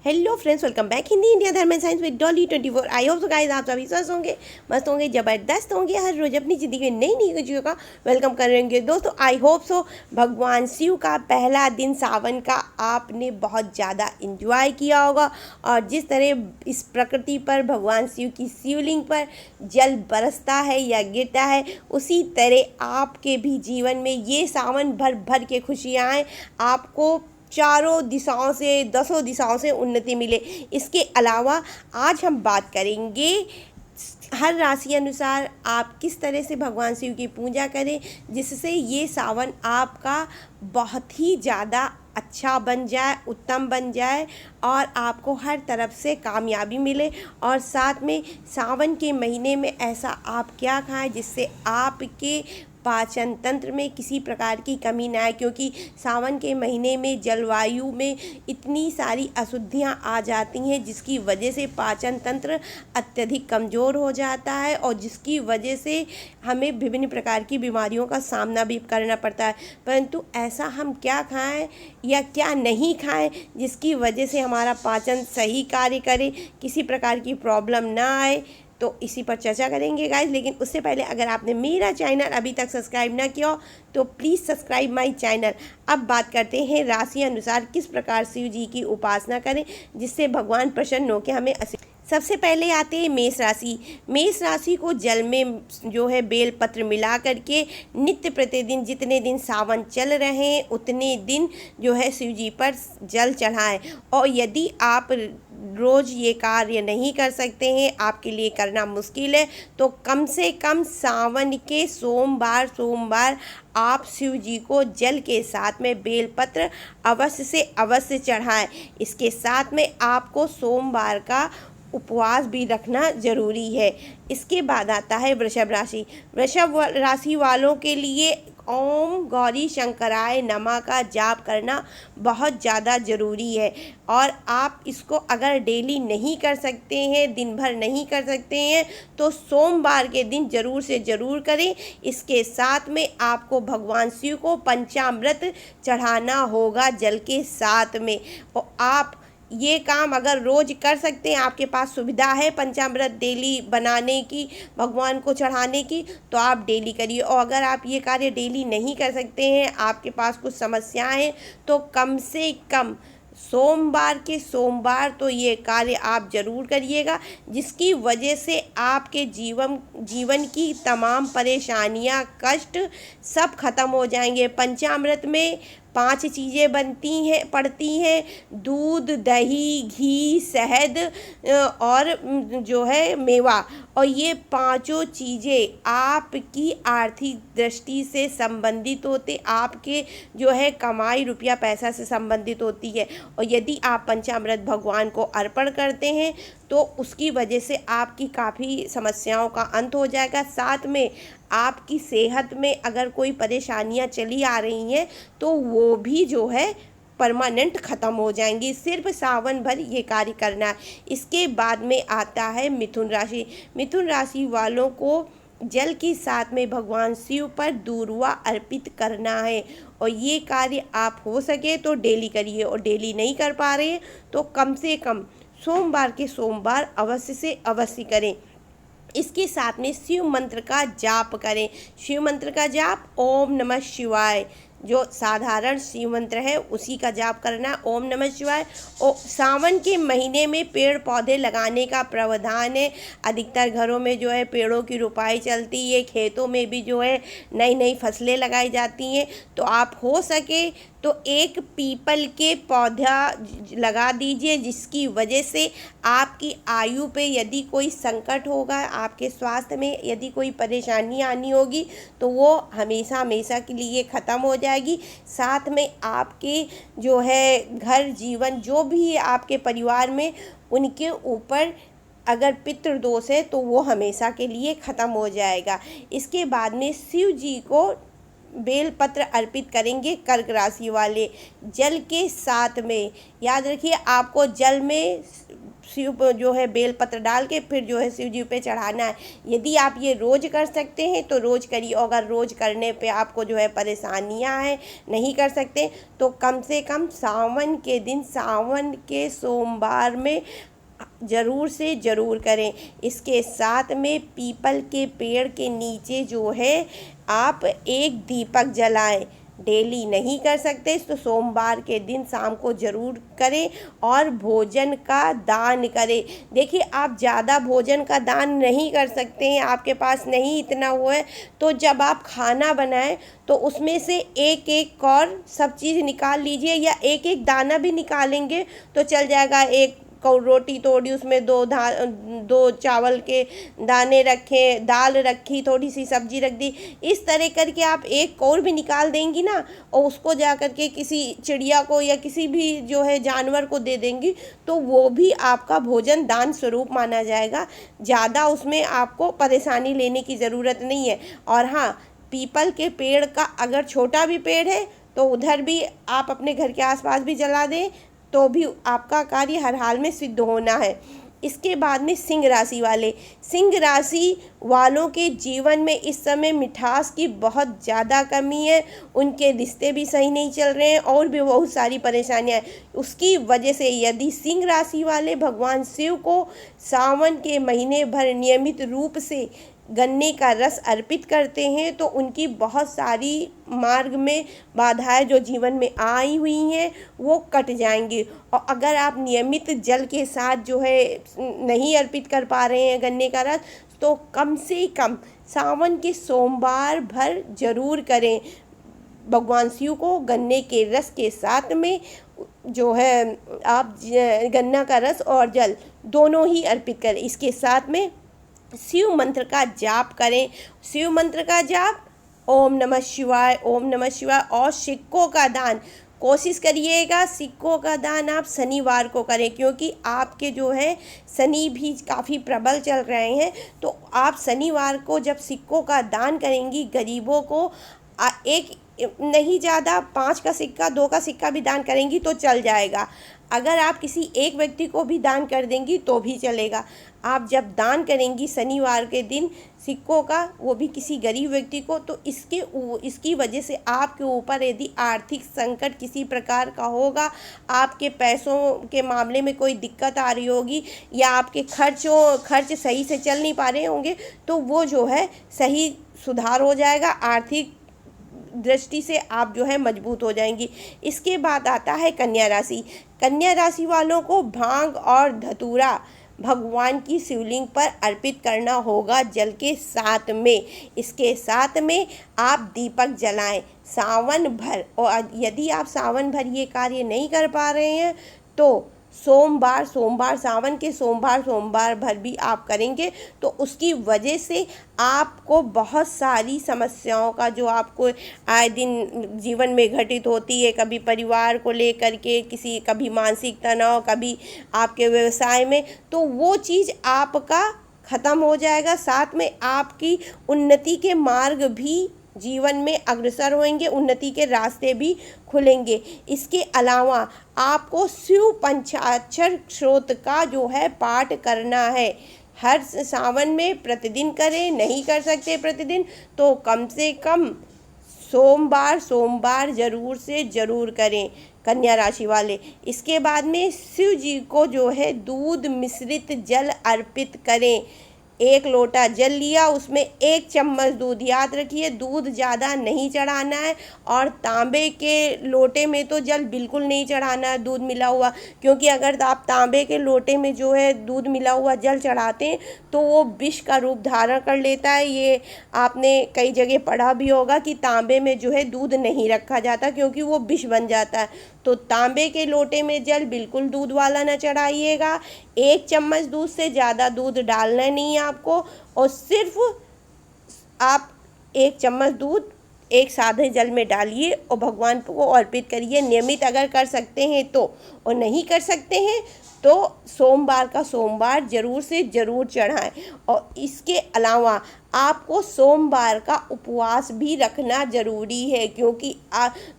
Hello friends, welcome back Hindi India धर्म and science with Dolly 24। I hope so guys आप सभी स्वस्थ होंगे, मस्त होंगे, ज़बरदस्त होंगे, हर रोज़ अपनी ज़िंदगी में नई नई खुशियों का वेलकम करेंगे। दोस्तों आई होप सो भगवान शिव का पहला दिन सावन का आपने बहुत ज़्यादा इंजॉय किया होगा और जिस तरह इस प्रकृति पर भगवान शिव की शिवलिंग पर जल बरसता है या गिरता है, उसी तरह आपके भी जीवन में ये सावन भर भर के खुशियाँ आएँ, आपको चारों दिशाओं से, दसों दिशाओं से उन्नति मिले। इसके अलावा आज हम बात करेंगे हर राशि अनुसार आप किस तरह से भगवान शिव की पूजा करें जिससे ये सावन आपका बहुत ही ज़्यादा अच्छा बन जाए, उत्तम बन जाए और आपको हर तरफ से कामयाबी मिले। और साथ में सावन के महीने में ऐसा आप क्या खाएं जिससे आपके पाचन तंत्र में किसी प्रकार की कमी ना आए, क्योंकि सावन के महीने में जलवायु में इतनी सारी अशुद्धियां आ जाती हैं जिसकी वजह से पाचन तंत्र अत्यधिक कमज़ोर हो जाता है और जिसकी वजह से हमें विभिन्न प्रकार की बीमारियों का सामना भी करना पड़ता है। परंतु ऐसा हम क्या खाएं या क्या नहीं खाएं जिसकी वजह से हमारा पाचन सही कार्य करे, किसी प्रकार की प्रॉब्लम ना आए, तो इसी पर चर्चा करेंगे गाइस। लेकिन उससे पहले अगर आपने मेरा चैनल अभी तक सब्सक्राइब ना किया हो तो प्लीज़ सब्सक्राइब माय चैनल। अब बात करते हैं राशि अनुसार किस प्रकार शिव जी की उपासना करें जिससे भगवान प्रसन्न हो के हमें सबसे पहले आते हैं मेष राशि। मेष राशि को जल में जो है बेल पत्र मिला करके नित्य प्रतिदिन जितने दिन सावन चल रहे हैं उतने दिन जो है शिव जी पर जल चढ़ाएं। और यदि आप रोज़ ये कार्य नहीं कर सकते हैं, आपके लिए करना मुश्किल है, तो कम से कम सावन के सोमवार आप शिव जी को जल के साथ में बेलपत्र अवश्य से अवश्य चढ़ाएं। इसके साथ में आपको सोमवार का उपवास भी रखना जरूरी है। इसके बाद आता है वृषभ राशि। वृषभ राशि वालों के लिए ओम गौरी शंकराय नमः का जाप करना बहुत ज़्यादा ज़रूरी है और आप इसको अगर डेली नहीं कर सकते हैं, दिन भर नहीं कर सकते हैं, तो सोमवार के दिन ज़रूर से ज़रूर करें। इसके साथ में आपको भगवान शिव को पंचामृत चढ़ाना होगा जल के साथ में। और आप ये काम अगर रोज़ कर सकते हैं, आपके पास सुविधा है पंचामृत डेली बनाने की, भगवान को चढ़ाने की, तो आप डेली करिए। और अगर आप ये कार्य डेली नहीं कर सकते हैं, आपके पास कुछ समस्याएं हैं, तो कम से कम सोमवार तो ये कार्य आप ज़रूर करिएगा, जिसकी वजह से आपके जीवन की तमाम परेशानियां, कष्ट सब खत्म हो जाएंगे। पंचामृत में 5 चीज़ें पड़ती हैं: दूध, दही, घी, शहद और जो है मेवा। और ये पांचों चीज़ें आपकी आर्थिक दृष्टि से संबंधित होते, आपके जो है कमाई रुपया पैसा से संबंधित होती है। और यदि आप पंचामृत भगवान को अर्पण करते हैं तो उसकी वजह से आपकी काफ़ी समस्याओं का अंत हो जाएगा। साथ में आपकी सेहत में अगर कोई परेशानियां चली आ रही हैं तो वो भी जो है परमानेंट ख़त्म हो जाएंगी। सिर्फ सावन भर ये कार्य करना है। इसके बाद में आता है मिथुन राशि। मिथुन राशि वालों को जल के साथ में भगवान शिव पर दूर्वा अर्पित करना है और ये कार्य आप हो सके तो डेली करिए और डेली नहीं कर पा रहे हैं तो कम से कम सोमवार अवश्य से अवश्य करें। इसके साथ में शिव मंत्र का जाप करें। शिव मंत्र का जाप ओम नमः शिवाय, जो साधारण शिव मंत्र है उसी का जाप करना, ओम नमः शिवाय। और सावन के महीने में पेड़ पौधे लगाने का प्रावधान है। अधिकतर घरों में जो है पेड़ों की रोपाई चलती है, खेतों में भी जो है नई नई फसलें लगाई जाती हैं, तो आप हो सके तो एक पीपल के पौधा लगा दीजिए, जिसकी वजह से आपकी आयु पे यदि कोई संकट होगा, आपके स्वास्थ्य में यदि कोई परेशानी आनी होगी, तो वो हमेशा के लिए ख़त्म हो जाएगी। साथ में आपके जो है घर जीवन जो भी आपके परिवार में उनके ऊपर अगर पितृदोष है तो वो हमेशा के लिए ख़त्म हो जाएगा। इसके बाद में शिव जी को बेलपत्र अर्पित करेंगे कर्क राशि वाले जल के साथ में। याद रखिए आपको जल में शिव जो है बेलपत्र डाल के फिर जो है शिव जी पे चढ़ाना है। यदि आप ये रोज़ कर सकते हैं तो रोज़ करिए, और अगर रोज़ करने पे आपको जो है परेशानियां हैं, नहीं कर सकते, तो कम से कम सावन के दिन, सावन के सोमवार में ज़रूर से ज़रूर करें। इसके साथ में पीपल के पेड़ के नीचे जो है आप एक दीपक जलाएं। डेली नहीं कर सकते तो सोमवार के दिन शाम को ज़रूर करें, और भोजन का दान करें। देखिए, आप ज़्यादा भोजन का दान नहीं कर सकते हैं, आपके पास नहीं इतना हुआ है, तो जब आप खाना बनाएं तो उसमें से एक एक और सब चीज़ निकाल लीजिए, या एक एक दाना भी निकालेंगे तो चल जाएगा। एक रोटी तोड़ी, उसमें दो चावल के दाने रखे, दाल रखी, थोड़ी सी सब्जी रख दी, इस तरह करके आप एक कौर भी निकाल देंगी ना, और उसको जा कर के किसी चिड़िया को या किसी भी जो है जानवर को दे देंगी, तो वो भी आपका भोजन दान स्वरूप माना जाएगा। ज़्यादा उसमें आपको परेशानी लेने की ज़रूरत नहीं है। और हाँ, पीपल के पेड़ का अगर छोटा भी पेड़ है तो उधर भी आप अपने घर के आसपास भी जला दें, तो भी आपका कार्य हर हाल में सिद्ध होना है। इसके बाद में सिंह राशि वालों के जीवन में इस समय मिठास की बहुत ज़्यादा कमी है। उनके रिश्ते भी सही नहीं चल रहे हैं, और भी बहुत सारी परेशानियां हैं। उसकी वजह से यदि सिंह राशि वाले भगवान शिव को सावन के महीने भर नियमित रूप से गन्ने का रस अर्पित करते हैं तो उनकी बहुत सारी मार्ग में बाधाएं जो जीवन में आई हुई हैं वो कट जाएंगी। और अगर आप नियमित जल के साथ जो है नहीं अर्पित कर पा रहे हैं गन्ने का रस, तो कम से कम सावन के सोमवार भर जरूर करें। भगवान शिव को गन्ने के रस के साथ में जो है आप गन्ना का रस और जल दोनों ही अर्पित करें। इसके साथ में शिव मंत्र का जाप करें। शिव मंत्र का जाप, ओम नमः शिवाय, ओम नमः शिवाय। और सिक्कों का दान कोशिश करिएगा, सिक्कों का दान आप शनिवार को करें, क्योंकि आपके जो है शनि भी काफ़ी प्रबल चल रहे हैं। तो आप शनिवार को जब सिक्कों का दान करेंगी गरीबों को, एक नहीं ज़्यादा 5 का सिक्का, 2 का सिक्का भी दान करेंगी तो चल जाएगा। अगर आप किसी एक व्यक्ति को भी दान कर देंगी तो भी चलेगा। आप जब दान करेंगी शनिवार के दिन सिक्कों का, वो भी किसी गरीब व्यक्ति को, तो इसकी वजह से आपके ऊपर यदि आर्थिक संकट किसी प्रकार का होगा, आपके पैसों के मामले में कोई दिक्कत आ रही होगी, या आपके खर्च सही से चल नहीं पा रहे होंगे, तो वो जो है सही सुधार हो जाएगा। आर्थिक दृष्टि से आप जो है मजबूत हो जाएंगी। इसके बाद आता है कन्या राशि वालों को भांग और धतूरा भगवान की शिवलिंग पर अर्पित करना होगा जल के साथ में। इसके साथ में आप दीपक जलाएं सावन भर। और यदि आप सावन भर ये कार्य नहीं कर पा रहे हैं तो सोमवार सावन के सोमवार भर भी आप करेंगे, तो उसकी वजह से आपको बहुत सारी समस्याओं का जो आपको आए दिन जीवन में घटित होती है, कभी परिवार को लेकर के कभी मानसिक तनाव, कभी आपके व्यवसाय में, तो वो चीज़ आपका ख़त्म हो जाएगा। साथ में आपकी उन्नति के मार्ग भी जीवन में अग्रसर होंगे, उन्नति के रास्ते भी खुलेंगे। इसके अलावा आपको शिव पंचाक्षर स्तोत्र का जो है पाठ करना है। हर सावन में प्रतिदिन करें, नहीं कर सकते प्रतिदिन तो कम से कम सोमवार ज़रूर से ज़रूर करें कन्या राशि वाले। इसके बाद में शिव जी को जो है दूध मिश्रित जल अर्पित करें। 1 लोटा जल लिया, उसमें 1 चम्मच दूध, याद रखिए दूध ज़्यादा नहीं चढ़ाना है। और तांबे के लोटे में तो जल बिल्कुल नहीं चढ़ाना है दूध मिला हुआ, क्योंकि अगर आप तांबे के लोटे में जो है दूध मिला हुआ जल चढ़ाते हैं तो वो विष का रूप धारण कर लेता है। ये आपने कई जगह पढ़ा भी होगा कि तांबे में जो है दूध नहीं रखा जाता, क्योंकि वो विष बन जाता है। तो तांबे के लोटे में जल बिल्कुल दूध वाला न चढ़ाइएगा। 1 चम्मच दूध से ज़्यादा दूध डालना नहीं है आपको, और सिर्फ आप 1 चम्मच दूध एक सादे जल में डालिए और भगवान को अर्पित करिए। नियमित अगर कर सकते हैं तो, और नहीं कर सकते हैं तो सोमवार ज़रूर से ज़रूर चढ़ाएं। और इसके अलावा आपको सोमवार का उपवास भी रखना ज़रूरी है, क्योंकि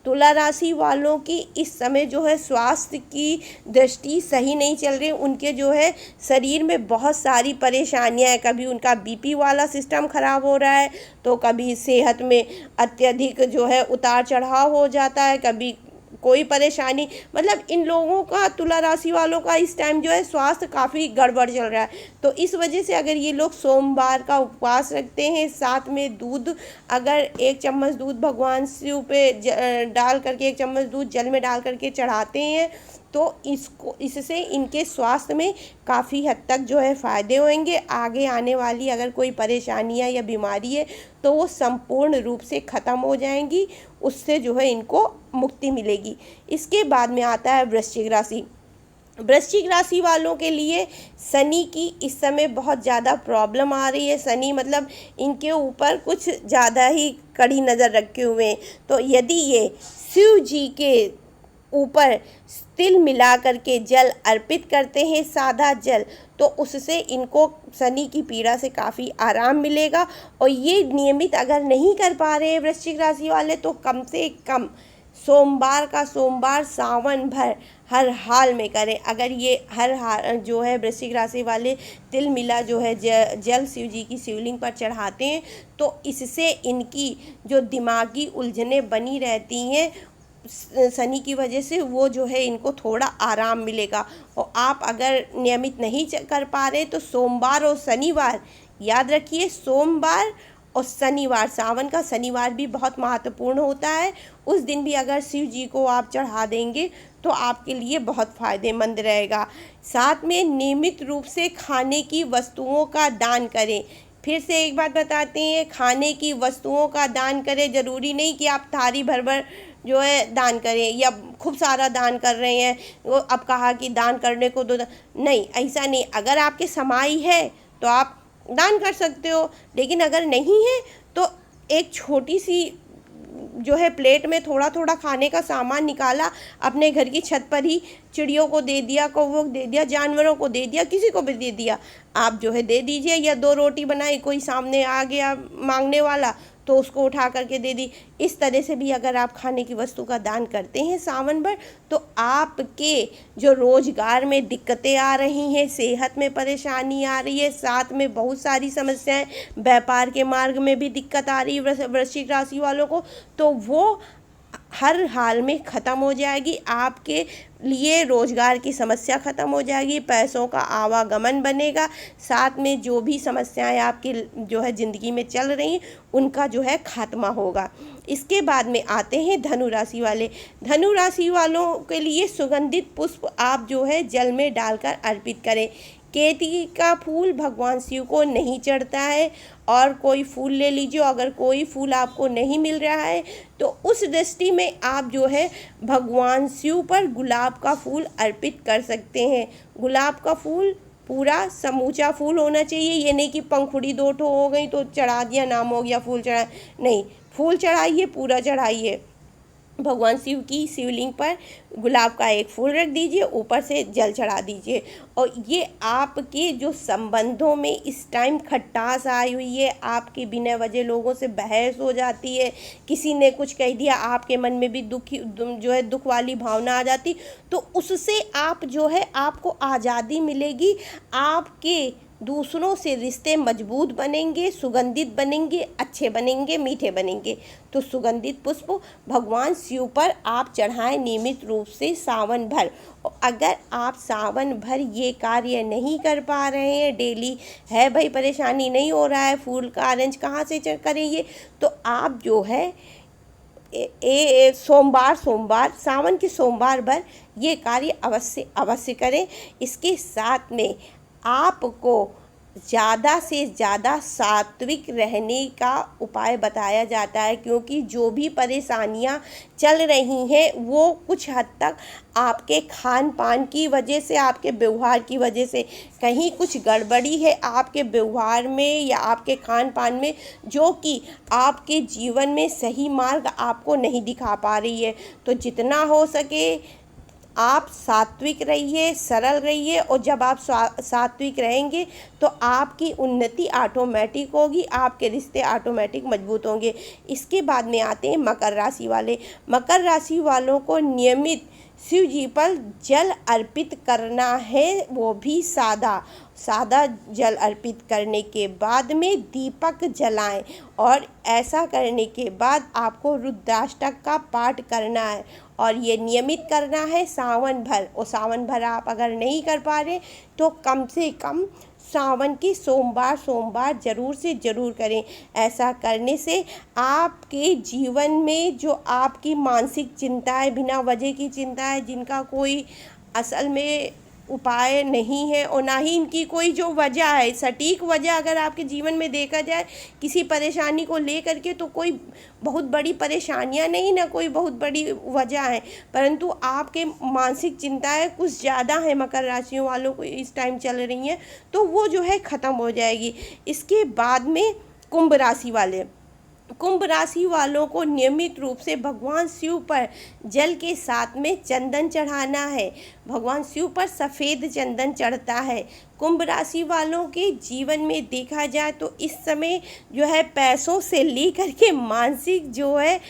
तुला राशि वालों की इस समय जो है स्वास्थ्य की दृष्टि सही नहीं चल रही। उनके जो है शरीर में बहुत सारी परेशानियां हैं, कभी उनका बीपी वाला सिस्टम ख़राब हो रहा है, तो कभी सेहत में अत्यधिक जो है उतार चढ़ाव हो जाता है, कभी कोई परेशानी। मतलब इन लोगों का, तुला राशि वालों का इस टाइम जो है स्वास्थ्य काफ़ी गड़बड़ चल रहा है। तो इस वजह से अगर ये लोग सोमवार का उपवास रखते हैं, साथ में दूध, अगर 1 चम्मच दूध भगवान शिव पे डाल करके, 1 चम्मच दूध जल में डाल करके चढ़ाते हैं, तो इससे इनके स्वास्थ्य में काफ़ी हद तक जो है फ़ायदे होंगे। आगे आने वाली अगर कोई परेशानियां या बीमारी है तो वो संपूर्ण रूप से ख़त्म हो जाएंगी, उससे जो है इनको मुक्ति मिलेगी। इसके बाद में आता है वृश्चिक राशि। वृश्चिक राशि वालों के लिए शनि की इस समय बहुत ज़्यादा प्रॉब्लम आ रही है। शनि मतलब इनके ऊपर कुछ ज़्यादा ही कड़ी नज़र रखे हुए हैं। तो यदि ये शिव जी के ऊपर तिल मिला करके जल अर्पित करते हैं, सादा जल, तो उससे इनको शनि की पीड़ा से काफ़ी आराम मिलेगा। और ये नियमित अगर नहीं कर पा रहे हैं वृश्चिक राशि वाले, तो कम से कम सोमवार का सोमवार सावन भर हर हाल में करें। अगर ये हर हाल जो है वृश्चिक राशि वाले तिल मिला जो है जल शिव जी की शिवलिंग पर चढ़ाते हैं, तो इससे इनकी जो दिमागी उलझनें बनी रहती हैं शनि की वजह से, वो जो है इनको थोड़ा आराम मिलेगा। और आप अगर नियमित नहीं कर पा रहे तो सोमवार और शनिवार याद रखिए, सोमवार और शनिवार, सावन का शनिवार भी बहुत महत्वपूर्ण होता है। उस दिन भी अगर शिव जी को आप चढ़ा देंगे तो आपके लिए बहुत फ़ायदेमंद रहेगा। साथ में नियमित रूप से खाने की वस्तुओं का दान करें। फिर से एक बात बताते हैं, खाने की वस्तुओं का दान करें। ज़रूरी नहीं कि आप थाली भर भर जो है दान करें या खूब सारा दान कर रहे हैं, वो अब कहा कि दान करने को दो, नहीं, ऐसा नहीं। अगर आपके समाई है तो आप दान कर सकते हो, लेकिन अगर नहीं है तो एक छोटी सी जो है प्लेट में थोड़ा थोड़ा खाने का सामान निकाला, अपने घर की छत पर ही चिड़ियों को दे दिया, कौवों को दे दिया, जानवरों को दे दिया, किसी को भी दे दिया, आप जो है दे दीजिए। या 2 रोटी बनाई, कोई सामने आ गया मांगने वाला तो उसको उठा करके दे दी। इस तरह से भी अगर आप खाने की वस्तु का दान करते हैं सावन भर, तो आपके जो रोजगार में दिक्कतें आ रही हैं, सेहत में परेशानी आ रही है, साथ में बहुत सारी समस्याएं, व्यापार के मार्ग में भी दिक्कत आ रही है वृश्चिक राशि वालों को, तो वो हर हाल में ख़त्म हो जाएगी। आपके लिए रोज़गार की समस्या ख़त्म हो जाएगी, पैसों का आवागमन बनेगा, साथ में जो भी समस्याएं आपकी जो है ज़िंदगी में चल रही उनका जो है खात्मा होगा। इसके बाद में आते हैं धनु राशि वाले। धनु राशि वालों के लिए सुगंधित पुष्प आप जो है जल में डालकर अर्पित करें। केतकी का फूल भगवान शिव को नहीं चढ़ता है, और कोई फूल ले लीजिए। अगर कोई फूल आपको नहीं मिल रहा है तो उस दृष्टि में आप जो है भगवान शिव पर गुलाब का फूल अर्पित कर सकते हैं। गुलाब का फूल पूरा समूचा फूल होना चाहिए, ये नहीं कि पंखुड़ी 2 ठो हो गई तो चढ़ा दिया, नाम हो गया फूल चढ़ा, नहीं, फूल चढ़ाइए, पूरा चढ़ाइए। भगवान शिव की शिवलिंग पर गुलाब का एक फूल रख दीजिए, ऊपर से जल चढ़ा दीजिए। और ये आपके जो संबंधों में इस टाइम खटास आई हुई है, आपके बिना वजह लोगों से बहस हो जाती है, किसी ने कुछ कह दिया, आपके मन में भी दुख वाली भावना आ जाती, तो उससे आप जो है आपको आज़ादी मिलेगी। आपके दूसरों से रिश्ते मजबूत बनेंगे, सुगंधित बनेंगे, अच्छे बनेंगे, मीठे बनेंगे। तो सुगंधित पुष्प भगवान शिव पर आप चढ़ाएं नियमित रूप से सावन भर। अगर आप सावन भर ये कार्य नहीं कर पा रहे हैं, डेली है भाई परेशानी नहीं हो रहा है, फूल का अरेंज कहाँ से करें ये, तो आप जो है सोमवार सावन के सोमवार भर ये कार्य अवश्य करें। इसके साथ में आपको ज़्यादा से ज़्यादा सात्विक रहने का उपाय बताया जाता है, क्योंकि जो भी परेशानियां चल रही हैं वो कुछ हद तक आपके खान पान की वजह से, आपके व्यवहार की वजह से, कहीं कुछ गड़बड़ी है आपके व्यवहार में या आपके खान पान में, जो कि आपके जीवन में सही मार्ग आपको नहीं दिखा पा रही है। तो जितना हो सके आप सात्विक रहिए, सरल रहिए, और जब आप सात्विक रहेंगे तो आपकी उन्नति ऑटोमेटिक होगी, आपके रिश्ते ऑटोमेटिक मजबूत होंगे। इसके बाद में आते हैं मकर राशि वाले। मकर राशि वालों को नियमित शिव जी पर जल अर्पित करना है, वो भी सादा सादा जल अर्पित करने के बाद में दीपक जलाएं, और ऐसा करने के बाद आपको रुद्राष्टक का पाठ करना है, और ये नियमित करना है सावन भर। और सावन भर आप अगर नहीं कर पा रहे तो कम से कम सावन के सोमवार ज़रूर से ज़रूर करें। ऐसा करने से आपके जीवन में जो आपकी मानसिक चिंताएं, बिना वजह की चिंताएं, जिनका कोई असल में उपाय नहीं है और ना ही इनकी कोई जो वजह है, सटीक वजह अगर आपके जीवन में देखा जाए किसी परेशानी को लेकर के, तो कोई बहुत बड़ी परेशानियां नहीं, ना कोई बहुत बड़ी वजह है, परंतु आपके मानसिक चिंताएं कुछ ज़्यादा हैं मकर राशियों वालों को इस टाइम चल रही हैं, तो वो जो है ख़त्म हो जाएगी। इसके बाद में कुंभ राशि वालों को नियमित रूप से भगवान शिव पर जल के साथ में चंदन चढ़ाना है। भगवान शिव पर सफ़ेद चंदन चढ़ता है। कुंभ राशि वालों के जीवन में देखा जाए तो इस समय जो है पैसों से लेकर के मानसिक जो है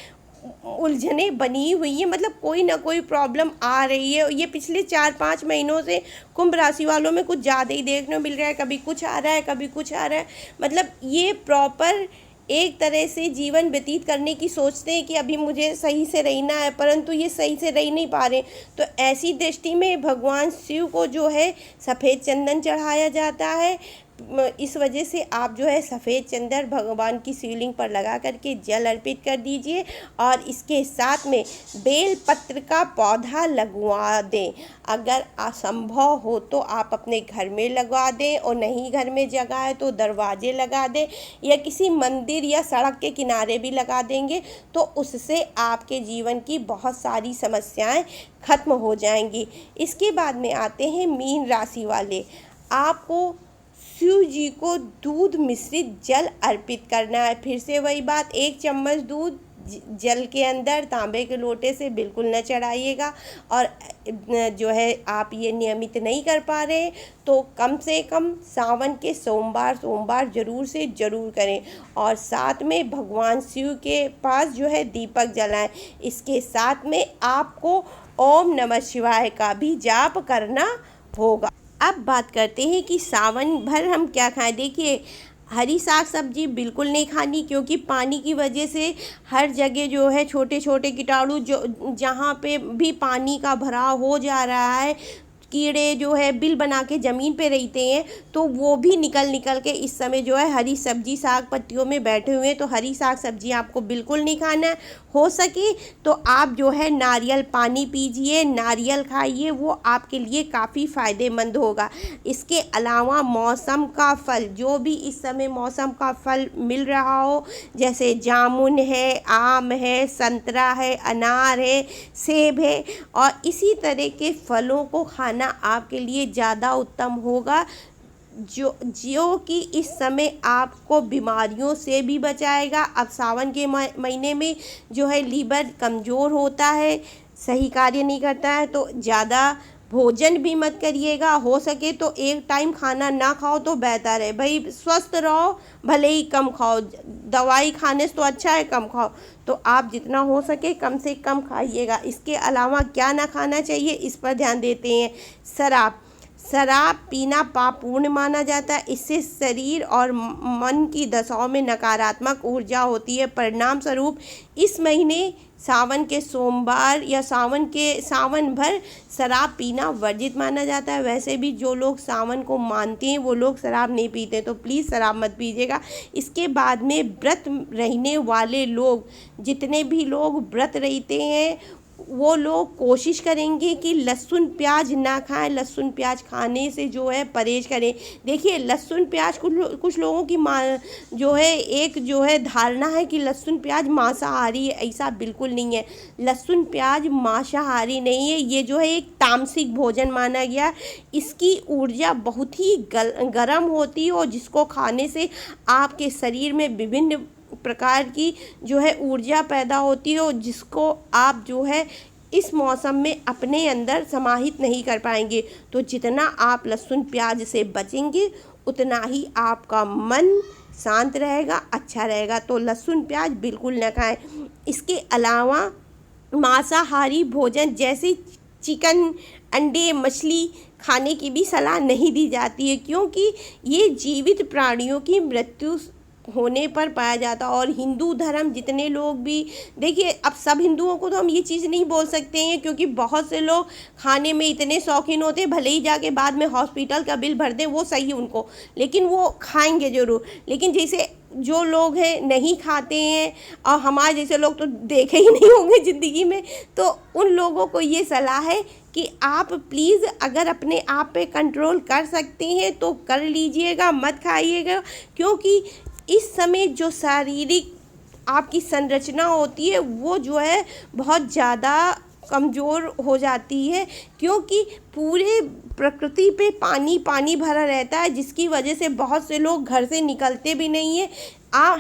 उलझने बनी हुई है, मतलब कोई ना कोई प्रॉब्लम आ रही है। ये पिछले 4-5 महीनों से कुंभ राशि वालों में कुछ ज़्यादा ही देखने को मिल रहा है, कभी कुछ आ रहा है, कभी कुछ आ रहा है। मतलब ये प्रॉपर एक तरह से जीवन व्यतीत करने की सोचते हैं कि अभी मुझे सही से रहना है, परंतु ये सही से रह नहीं पा रहे। तो ऐसी दृष्टि में भगवान शिव को जो है सफ़ेद चंदन चढ़ाया जाता है। इस वजह से आप जो है सफ़ेद चंदन भगवान की शिवलिंग पर लगा करके जल अर्पित कर दीजिए, और इसके साथ में बेल पत्र का पौधा लगवा दें। अगर असंभव हो तो आप अपने घर में लगवा दें, और नहीं घर में जगह है तो दरवाजे लगा दें, या किसी मंदिर या सड़क के किनारे भी लगा देंगे, तो उससे आपके जीवन की बहुत सारी समस्याएं खत्म हो जाएंगी। इसके बाद में आते हैं मीन राशि वाले। आपको शिव जी को दूध मिश्रित जल अर्पित करना है। फिर से वही बात, 1 चम्मच दूध जल के अंदर तांबे के लोटे से बिल्कुल न चढ़ाइएगा। और जो है आप ये नियमित नहीं कर पा रहे तो कम से कम सावन के सोमवार ज़रूर से ज़रूर करें, और साथ में भगवान शिव के पास जो है दीपक जलाएं। इसके साथ में आपको ओम नमः शिवाय का भी जाप करना होगा। अब बात करते हैं कि सावन भर हम क्या खाएं। देखिए, हरी साग सब्जी बिल्कुल नहीं खानी, क्योंकि पानी की वजह से हर जगह जो है छोटे छोटे कीटाणु जो जहाँ पे भी पानी का भराव हो जा रहा है, कीड़े जो है बिल बना के ज़मीन पे रहते हैं, तो वो भी निकल के इस समय जो है हरी सब्जी साग पत्तियों में बैठे हुए हैं। तो हरी साग सब्जी आपको बिल्कुल नहीं खाना है। हो सके तो आप जो है नारियल पानी पीजिए, नारियल खाइए, वो आपके लिए काफ़ी फ़ायदेमंद होगा। इसके अलावा मौसम का फल, जो भी इस समय मौसम का फल मिल रहा हो, जैसे जामुन है, आम है, संतरा है, अनार है, सेब है, और इसी तरह के फलों को खाना आपके लिए ज़्यादा उत्तम होगा, जो कि इस समय आपको बीमारियों से भी बचाएगा। अब सावन के महीने में जो है लीवर कमज़ोर होता है, सही कार्य नहीं करता है, तो ज़्यादा भोजन भी मत करिएगा। हो सके तो एक टाइम खाना ना खाओ तो बेहतर है। भाई स्वस्थ रहो, भले ही कम खाओ, दवाई खाने से तो अच्छा है कम खाओ। तो आप जितना हो सके कम से कम खाइएगा। इसके अलावा क्या ना खाना चाहिए, इस पर ध्यान देते हैं। शराब पीना पापपूर्ण माना जाता है। इससे शरीर और मन की दशाओं में नकारात्मक ऊर्जा होती है। परिणाम स्वरूप इस महीने सावन के सोमवार या सावन भर शराब पीना वर्जित माना जाता है। वैसे भी जो लोग सावन को मानते हैं वो लोग शराब नहीं पीते, तो प्लीज़ शराब मत पीजिएगा। इसके बाद में व्रत रहने वाले लोग, जितने भी लोग व्रत रहते हैं, वो लोग कोशिश करेंगे कि लहसुन प्याज ना खाएं। लहसुन प्याज खाने से जो है परहेज करें। देखिए, लहसुन प्याज कुछ लोगों की जो है एक जो है धारणा है कि लहसुन प्याज मांसाहारी है। ऐसा बिल्कुल नहीं है। लहसुन प्याज मांसाहारी नहीं है, ये जो है एक तामसिक भोजन माना गया। इसकी ऊर्जा बहुत ही गर्म होती है, और जिसको खाने से आपके शरीर में विभिन्न प्रकार की जो है ऊर्जा पैदा होती है, और जिसको आप जो है इस मौसम में अपने अंदर समाहित नहीं कर पाएंगे। तो जितना आप लहसुन प्याज से बचेंगे उतना ही आपका मन शांत रहेगा, अच्छा रहेगा। तो लहसुन प्याज बिल्कुल न खाएं। इसके अलावा मांसाहारी भोजन जैसे चिकन, अंडे, मछली खाने की भी सलाह नहीं दी जाती है, क्योंकि ये जीवित प्राणियों की मृत्यु होने पर पाया जाता। और हिंदू धर्म जितने लोग भी, देखिए अब सब हिंदुओं को तो हम ये चीज़ नहीं बोल सकते हैं, क्योंकि बहुत से लोग खाने में इतने शौकीन होते हैं, भले ही जाके बाद में हॉस्पिटल का बिल भर दें वो सही उनको, लेकिन वो खाएंगे ज़रूर। लेकिन जैसे जो लोग हैं नहीं खाते हैं, और हमारे जैसे लोग तो देखे ही नहीं होंगे ज़िंदगी में, तो उन लोगों को ये सलाह है कि आप प्लीज़ अगर अपने आप पे कंट्रोल कर सकते हैं तो कर लीजिएगा, मत खाइएगा। क्योंकि इस समय जो शारीरिक आपकी संरचना होती है वो जो है बहुत ज़्यादा कमज़ोर हो जाती है, क्योंकि पूरे प्रकृति पे पानी पानी भरा रहता है, जिसकी वजह से बहुत से लोग घर से निकलते भी नहीं हैं।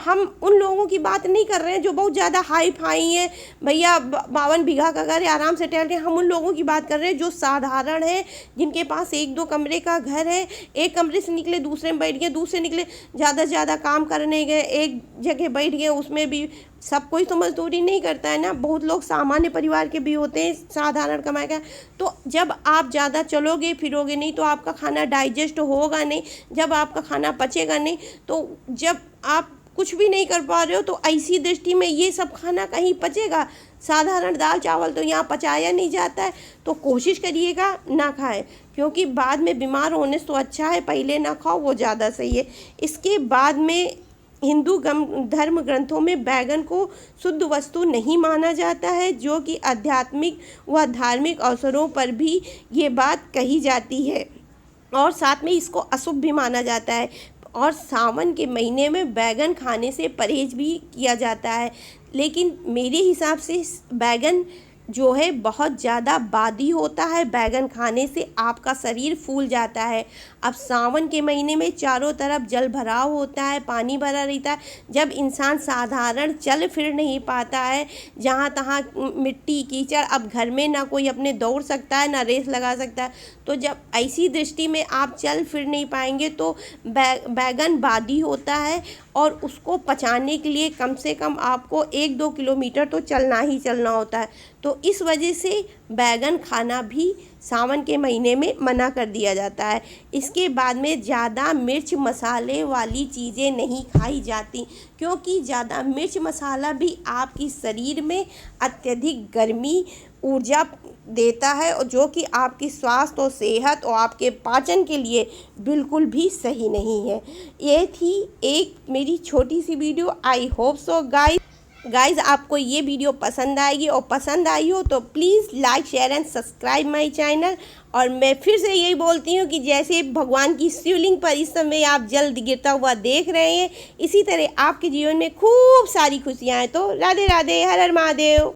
हम उन लोगों की बात नहीं कर रहे हैं जो बहुत ज़्यादा हाई फाई हैं, भैया 52 बीघा का घर है आराम से टहल रहे हैं। हम उन लोगों की बात कर रहे हैं जो साधारण है, जिनके पास 1-2 कमरे का घर है, एक कमरे से निकले दूसरे में बैठ गए, दूसरे निकले ज़्यादा से ज़्यादा काम करने गए, एक जगह बैठ गए, उसमें भी सब कोई तो मजदूरी नहीं करता है ना, बहुत लोग सामान्य परिवार के भी होते हैं, साधारण कमाई का। तो जब आप ज़्यादा चलोगे फिरोगे नहीं तो आपका खाना डाइजेस्ट होगा नहीं, जब आपका खाना पचेगा नहीं, तो जब आप कुछ भी नहीं कर पा रहे हो तो ऐसी दृष्टि में ये सब खाना कहीं पचेगा? साधारण दाल चावल तो यहाँ पचाया नहीं जाता है। तो कोशिश करिएगा ना खाएं, क्योंकि बाद में बीमार होने से तो अच्छा है पहले ना खाओ, वो ज़्यादा सही है। इसके बाद में हिंदू धर्म ग्रंथों में बैगन को शुद्ध वस्तु नहीं माना जाता है, जो कि आध्यात्मिक व धार्मिक अवसरों पर भी ये बात कही जाती है, और साथ में इसको अशुभ भी माना जाता है। और सावन के महीने में बैगन खाने से परहेज भी किया जाता है। लेकिन मेरे हिसाब से बैगन जो है बहुत ज़्यादा बादी होता है, बैगन खाने से आपका शरीर फूल जाता है। अब सावन के महीने में चारों तरफ जल भराव होता है, पानी भरा रहता है, जब इंसान साधारण चल फिर नहीं पाता है, जहाँ तहाँ मिट्टी कीचड़, अब घर में ना कोई अपने दौड़ सकता है ना रेस लगा सकता है, तो जब ऐसी दृष्टि में आप चल फिर नहीं पाएंगे तो बैगन बादी होता है, और उसको पचाने के लिए कम से कम आपको 1-2 किलोमीटर तो चलना ही चलना होता है। तो इस वजह से बैगन खाना भी सावन के महीने में मना कर दिया जाता है। इसके बाद में ज़्यादा मिर्च मसाले वाली चीज़ें नहीं खाई जाती, क्योंकि ज़्यादा मिर्च मसाला भी आपकी शरीर में अत्यधिक गर्मी ऊर्जा देता है, और जो कि आपकी स्वास्थ्य और सेहत और आपके पाचन के लिए बिल्कुल भी सही नहीं है। ये थी एक मेरी छोटी सी video. I hope so guys आपको ये वीडियो पसंद आएगी, और पसंद आई हो तो please like share and subscribe my channel. और मैं फिर से यही बोलती हूँ कि जैसे भगवान की शिवलिंग पर इस समय आप जल गिरता हुआ देख रहे हैं, इसी तरह आपके जीवन में खूब सारी खुशियाँ हैं। तो राधे राधे, हर हर महादेव।